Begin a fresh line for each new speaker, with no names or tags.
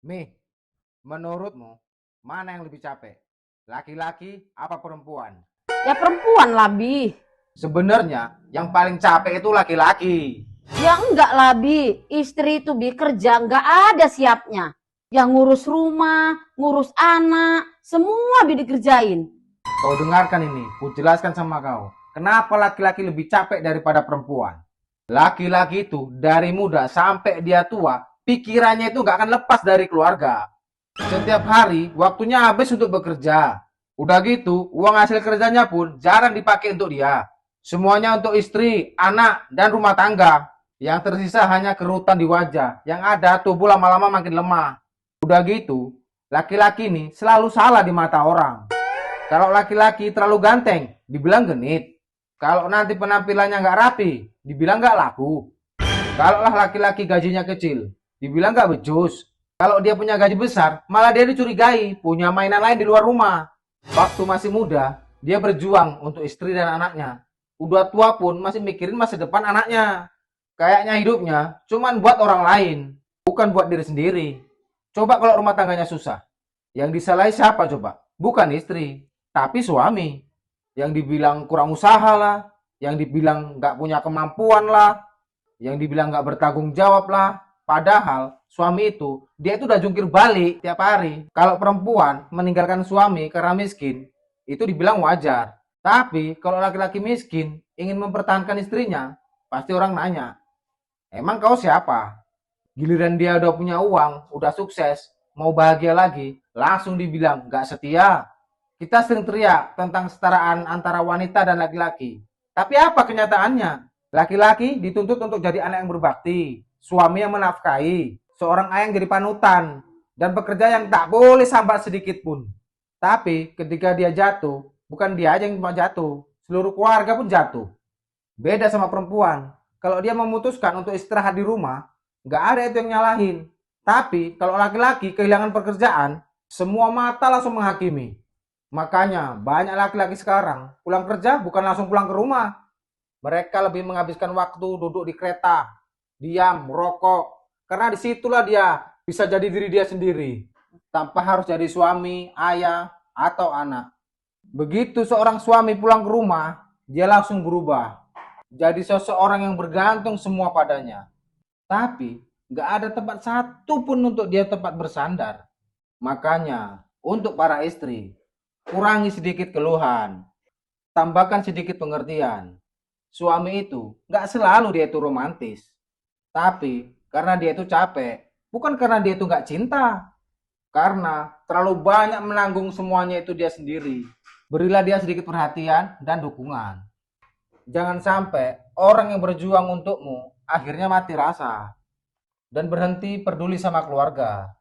Mi, menurutmu mana yang lebih capek? Laki-laki apa perempuan?
Ya perempuan lah, Bi.
Sebenarnya yang paling capek itu laki-laki.
Ya enggak lah, Bi. Istri itu, Bi, kerja enggak ada siapnya. Yang ngurus rumah, ngurus anak, semua Bi dikerjain.
Kau dengarkan ini, ku jelaskan sama kau. Kenapa laki-laki lebih capek daripada perempuan? Laki-laki itu dari muda sampai dia tua, pikirannya itu nggak akan lepas dari keluarga. Setiap hari waktunya habis untuk bekerja. Udah gitu, uang hasil kerjanya pun jarang dipakai untuk dia. Semuanya untuk istri, anak, dan rumah tangga. Yang tersisa hanya kerutan di wajah. Yang ada tubuh lama-lama makin lemah. Udah gitu, laki-laki ini selalu salah di mata orang. Kalau laki-laki terlalu ganteng, dibilang genit. Kalau nanti penampilannya nggak rapi, dibilang nggak laku. Kalau laki-laki gajinya kecil, dibilang nggak becus. Kalau dia punya gaji besar, malah dia dicurigai punya mainan lain di luar rumah. Waktu masih muda, dia berjuang untuk istri dan anaknya. Udah tua pun masih mikirin masa depan anaknya. Kayaknya hidupnya cuman buat orang lain, bukan buat diri sendiri. Coba kalau rumah tangganya susah, yang disalahi siapa coba? Bukan istri, tapi suami. Yang dibilang kurang usaha lah, yang dibilang nggak punya kemampuan lah, yang dibilang nggak bertanggung jawab lah. Padahal suami itu, dia itu udah jungkir balik tiap hari. Kalau perempuan meninggalkan suami karena miskin, itu dibilang wajar. Tapi kalau laki-laki miskin ingin mempertahankan istrinya, pasti orang nanya, emang kau siapa? Giliran dia udah punya uang, udah sukses, mau bahagia lagi, langsung dibilang nggak setia. Kita sering teriak tentang kesetaraan antara wanita dan laki-laki. Tapi apa kenyataannya? Laki-laki dituntut untuk jadi anak yang berbakti, suami yang menafkahi, seorang ayah yang jadi panutan, dan pekerja yang tak boleh sambat sedikit pun. Tapi ketika dia jatuh, bukan dia aja yang cuma jatuh, seluruh keluarga pun jatuh. Beda sama perempuan. Kalau dia memutuskan untuk istirahat di rumah, nggak ada itu yang nyalahin. Tapi kalau laki-laki kehilangan pekerjaan, semua mata langsung menghakimi. Makanya banyak laki-laki sekarang pulang kerja bukan langsung pulang ke rumah. Mereka lebih menghabiskan waktu duduk di kereta, diam, merokok. Karena disitulah dia bisa jadi diri dia sendiri. Tanpa harus jadi suami, ayah, atau anak. Begitu seorang suami pulang ke rumah, dia langsung berubah. Jadi seseorang yang bergantung semua padanya. Tapi nggak ada tempat satu pun untuk dia tempat bersandar. Makanya untuk para istri, kurangi sedikit keluhan, tambahkan sedikit pengertian. Suami itu nggak selalu dia itu romantis. Tapi karena dia itu capek, bukan karena dia itu nggak cinta. Karena terlalu banyak menanggung semuanya itu dia sendiri. Berilah dia sedikit perhatian dan dukungan. Jangan sampai orang yang berjuang untukmu akhirnya mati rasa dan berhenti peduli sama keluarga.